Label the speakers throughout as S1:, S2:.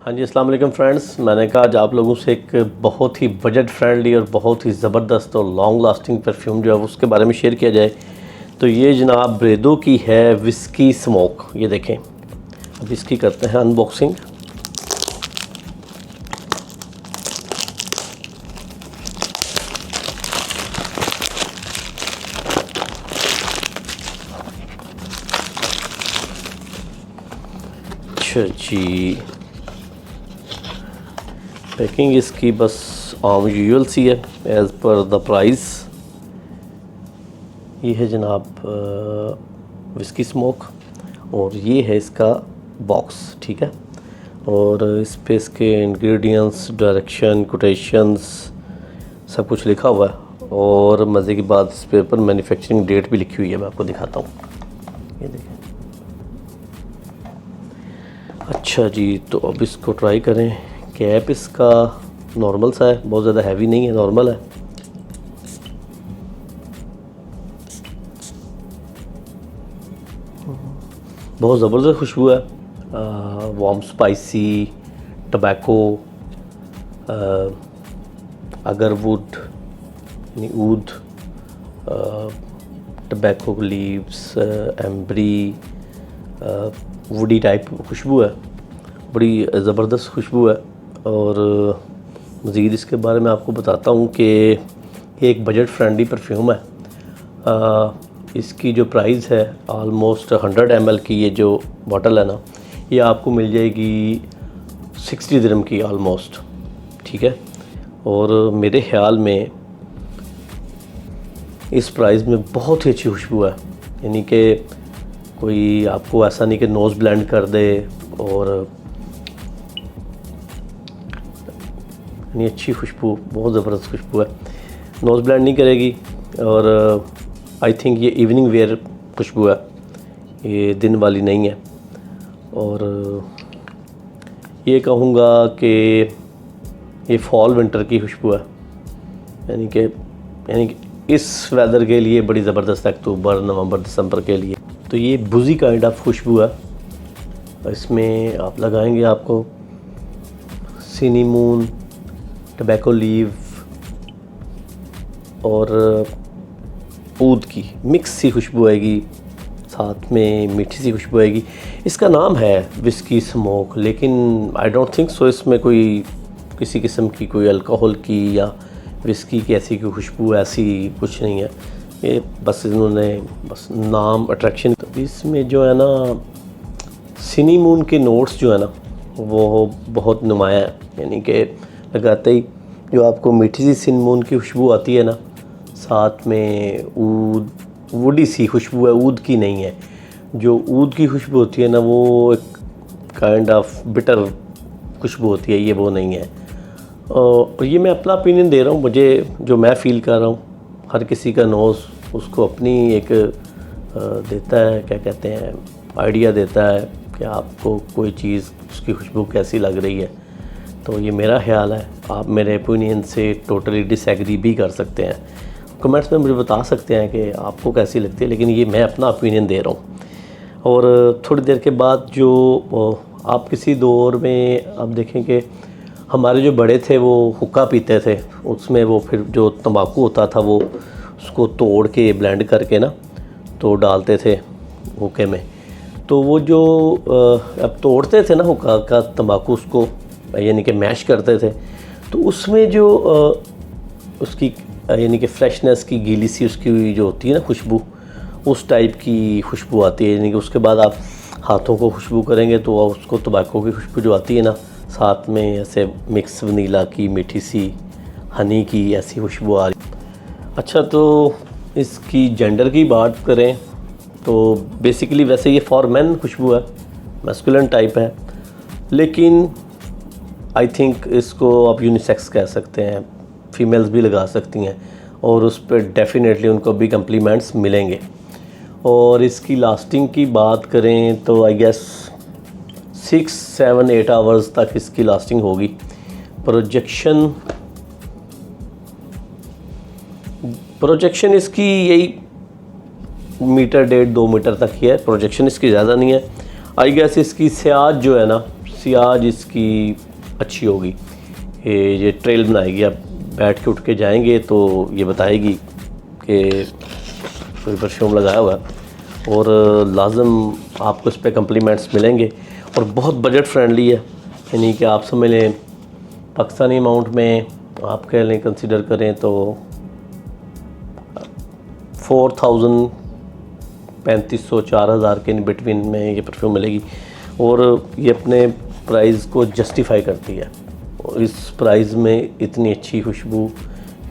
S1: हाँ जी, अस्सलाम वालेकुम फ्रेंड्स। मैंने कहा आज आप लोगों से एक बहुत ही बजट फ्रेंडली और बहुत ही ज़बरदस्त और लॉन्ग लास्टिंग परफ्यूम जो है उसके बारे में शेयर किया जाए। तो ये जनाब ब्रेदो की है विस्की स्मोक। ये देखें, अब इसकी करते हैं अनबॉक्सिंग। अच्छा जी, पैकिंग इसकी बस आम यूजुअल सी है एज़ पर द प्राइस। ये है जनाब विस्की स्मोक और ये है इसका बॉक्स, ठीक है। और इस पे इसके इंग्रेडिएंट्स, डायरेक्शन, कोटेशंस सब कुछ लिखा हुआ है। और मज़े की बात, इस पे ऊपर मैन्युफैक्चरिंग डेट भी लिखी हुई है। मैं आपको दिखाता हूँ, ये देखें। अच्छा जी, तो अब इसको ट्राई करें। कैप इसका नॉर्मल सा है, बहुत ज़्यादा हैवी नहीं है, नॉर्मल है। बहुत ज़बरदस्त खुशबू है, वार्म स्पाइसी, टबैको, अगरवुड यानी ऊद, tobacco leaves, ambery, woody type खुशबू है। बड़ी ज़बरदस्त खुशबू है। और मज़ीद इसके बारे में आपको बताता हूँ कि ये एक बजट फ्रेंडली परफ्यूम है। इसकी जो प्राइस है आलमोस्ट 100 ml की, ये जो बॉटल है ना, ये आपको मिल जाएगी 60 दिरहम की आलमोस्ट, ठीक है। और मेरे ख्याल में इस प्राइस में बहुत ही अच्छी खुशबू है, यानी कि कोई आपको ऐसा नहीं कि नोज़ ब्लेंड कर दे। और यानी अच्छी खुशबू, बहुत ज़बरदस्त खुशबू है, नोज़ ब्लेंड नहीं करेगी। और आई थिंक ये इवनिंग वेयर खुशबू है, ये दिन वाली नहीं है। और ये कहूँगा कि ये फॉल विंटर की खुशबू है, यानी कि इस वेदर के लिए बड़ी ज़बरदस्त है, अक्टूबर, नवंबर, दिसंबर के लिए। तो ये बुजी काइंड ऑफ खुशबू है। इसमें आप लगाएंगे, आपको सिनेमन, टबैको लीव और ऊद की मिक्स सी खुशबू आएगी, साथ में मीठी सी खुशबू आएगी। इसका नाम है विस्की स्मोक, लेकिन आई डोंट थिंक सो इसमें कोई किसी किस्म की कोई अल्कोहल की या विस्की की ऐसी कोई खुशबू ऐसी कुछ नहीं है। ये बस इन्होंने बस नाम, अट्रैक्शन। तो इसमें जो है ना सिनेमन के नोट्स जो है ना वो बहुत नुमाया है, यानी कि लगाते ही जो आपको मीठी सी सिनेमन की खुशबू आती है ना, साथ में ऊद, वुडी सी खुशबू है, ऊद की नहीं है। जो ऊद की खुशबू होती है ना वो एक काइंड ऑफ बिटर खुशबू होती है, ये वो नहीं है। और ये मैं अपना ओपिनियन दे रहा हूँ, मुझे जो मैं फ़ील कर रहा हूँ। हर किसी का नोज़ उसको अपनी एक देता है, क्या कहते हैं, आइडिया देता है कि आपको कोई चीज़, उसकी खुशबू कैसी लग रही है। तो ये मेरा ख्याल है, आप मेरे ओपिनियन से टोटली डिसएग्री भी कर सकते हैं। कमेंट्स में मुझे बता सकते हैं कि आपको कैसी लगती है, लेकिन ये मैं अपना ओपिनियन दे रहा हूँ। और थोड़ी देर के बाद जो आप किसी दौर में अब देखें कि हमारे जो बड़े थे वो हुक्का पीते थे, उसमें वो फिर जो तंबाकू होता था वो उसको तोड़ के ब्लेंड करके ना तो डालते थे हुक्के में। तो वो जो अब तोड़ते थे ना हुक्का का तंबाकू, उसको यानी कि मैश करते थे, तो उसमें जो उसकी यानी कि फ्रेशनेस की, गीली सी उसकी जो होती है ना खुशबू, उस टाइप की खुशबू आती है। यानी कि उसके बाद आप हाथों को खुशबू करेंगे तो उसको तंबाकू की खुशबू जो आती है ना, साथ में ऐसे मिक्स वनीला की, मीठी सी हनी की ऐसी खुशबू आ रही। अच्छा, तो इसकी जेंडर की बात करें तो बेसिकली वैसे ये फॉर मेन खुशबू है, मैस्कुलिन टाइप है, लेकिन आई थिंक इसको आप यूनिसेक्स कह सकते हैं, फीमेल्स भी लगा सकती हैं और उस पर डेफिनेटली उनको भी कम्प्लीमेंट्स मिलेंगे। और इसकी लास्टिंग की बात करें तो आई गेस 6, 7, 8 आवर्स तक इसकी लास्टिंग होगी। प्रोजेक्शन इसकी यही मीटर, 1.5, 2 मीटर तक ही है। प्रोजेक्शन इसकी ज़्यादा नहीं है। आई गेस इसकी स्याद जो है ना, सियाज इसकी अच्छी होगी, ये ट्रेल बनाएगी। आप बैठ के उठ के जाएंगे तो ये बताएगी कि कोई परफ्यूम लगाया हुआ है, और लाजम आपको इस पे कम्प्लीमेंट्स मिलेंगे। और बहुत बजट फ्रेंडली है, यानी कि आप समझ लें पाकिस्तानी अमाउंट में आप कह लें कंसिडर करें तो 4000 3500 4000 के बिटवीन में ये परफ्यूम मिलेगी। और ये अपने प्राइस को जस्टिफाई करती है, और इस प्राइस में इतनी अच्छी खुशबू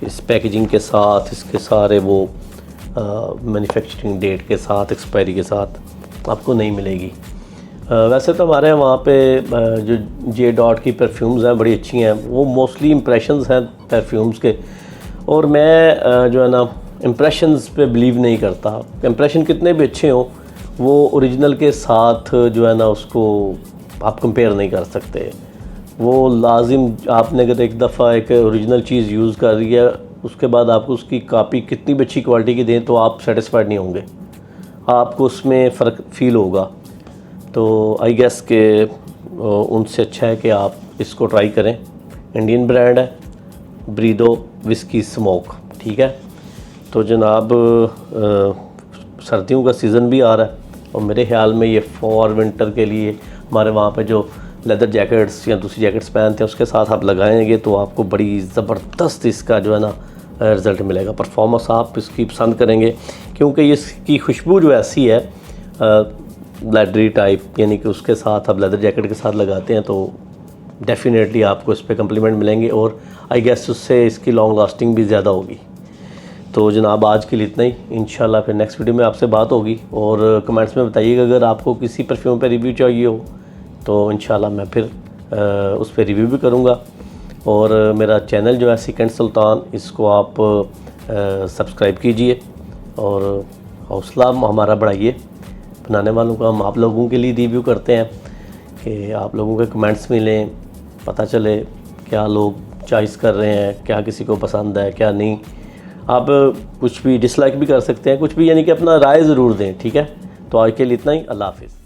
S1: इस पैकेजिंग के साथ, इसके सारे वो मैन्युफैक्चरिंग डेट के साथ, एक्सपायरी के साथ आपको नहीं मिलेगी। वैसे तो हमारे वहाँ पे जो जे डॉट की परफ्यूम्स हैं बड़ी अच्छी हैं, वो मोस्टली इम्प्रेशंस हैं परफ्यूम्स के, और मैं जो है ना इम्प्रेशंस पे बिलीव नहीं करता। इम्प्रेशन कितने भी अच्छे हों, वो ओरिजिनल के साथ जो है ना उसको आप कंपेयर नहीं कर सकते। वो लाजिम आपने अगर एक दफ़ा एक ओरिजिनल चीज़ यूज़ कर रही है, उसके बाद आपको उसकी कॉपी कितनी भी अच्छी क्वालिटी की दें तो आप सेटिस्फाइड नहीं होंगे, आपको उसमें फ़र्क फ़ील होगा। तो आई गेस के उनसे अच्छा है कि आप इसको ट्राई करें। इंडियन ब्रांड है, ब्रीदो विस्की स्मोक, ठीक है। तो जनाब सर्दियों का सीज़न भी आ रहा है, और मेरे ख्याल में ये फॉर विंटर के लिए हमारे वहाँ पे जो लेदर जैकेट्स या दूसरी जैकेट्स पहनते हैं उसके साथ आप लगाएंगे तो आपको बड़ी ज़बरदस्त इसका जो है ना रिज़ल्ट मिलेगा। परफॉर्मेंस आप इसकी पसंद करेंगे, क्योंकि ये इसकी खुशबू जो ऐसी है लेदरी टाइप, यानी कि उसके साथ आप लेदर जैकेट के साथ लगाते हैं तो डेफिनेटली आपको इस पर कम्प्लीमेंट मिलेंगे, और आई गेस उससे इसकी लॉन्ग लास्टिंग भी ज़्यादा होगी। तो जनाब आज के लिए इतना ही, इंशाल्लाह फिर नेक्स्ट वीडियो में आपसे बात होगी। और कमेंट्स में बताइएगा अगर आपको किसी परफ्यूम पे रिव्यू चाहिए हो तो इंशाल्लाह मैं फिर उस पर रिव्यू भी करूँगा। और मेरा चैनल जो है सिकंड सुल्तान, इसको आप सब्सक्राइब कीजिए और हौसला हमारा बढ़ाइए। बनाने वालों का हम आप लोगों के लिए रिव्यू करते हैं कि आप लोगों के कमेंट्स मिलें, पता चले क्या लोग चॉइस कर रहे हैं, क्या किसी को पसंद है क्या नहीं। आप कुछ भी डिसलाइक भी कर सकते हैं, कुछ भी, यानी कि अपना राय ज़रूर दें, ठीक है। तो आज के लिए इतना ही, अल्लाह हाफ़िज़।